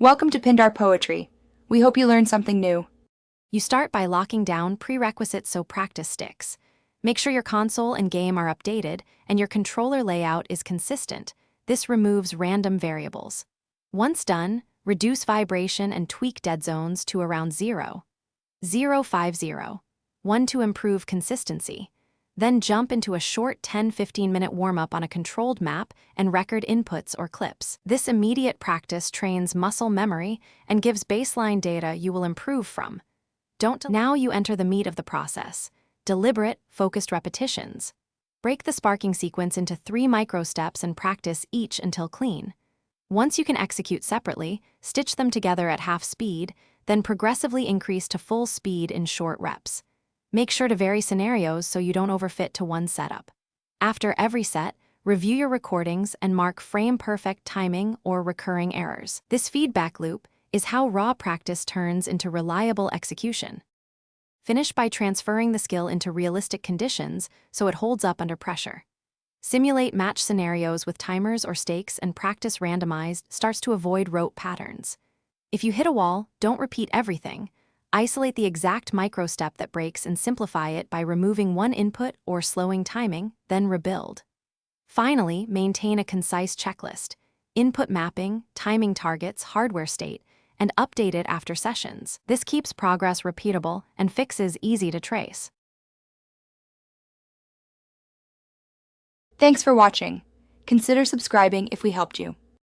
Welcome to Pindar Poetry. We hope you learned something new. You start by locking down prerequisites so practice sticks. Make sure your console and game are updated and your controller layout is consistent. This removes random variables. Once done, reduce vibration and tweak dead zones to around 0. 050. 1 to improve consistency. Then jump into a short 10-15 minute warm-up on a controlled map and record inputs or clips. This immediate practice trains muscle memory and gives baseline data you will improve from. Now you enter the meat of the process. Deliberate, focused repetitions. Break the sparking sequence into 3 micro steps and practice each until clean. Once you can execute separately, stitch them together at half speed, then progressively increase to full speed in short reps. Make sure to vary scenarios so you don't overfit to one setup. After every set, review your recordings and mark frame-perfect timing or recurring errors. This feedback loop is how raw practice turns into reliable execution. Finish by transferring the skill into realistic conditions so it holds up under pressure. Simulate match scenarios with timers or stakes and practice randomized starts to avoid rote patterns. If you hit a wall, don't repeat everything. Isolate the exact micro-step that breaks and simplify it by removing one input or slowing timing, then rebuild. Finally, maintain a concise checklist, input mapping, timing targets, hardware state, and update it after sessions. This keeps progress repeatable and fixes easy to trace. Thanks for watching. Consider subscribing if we helped you.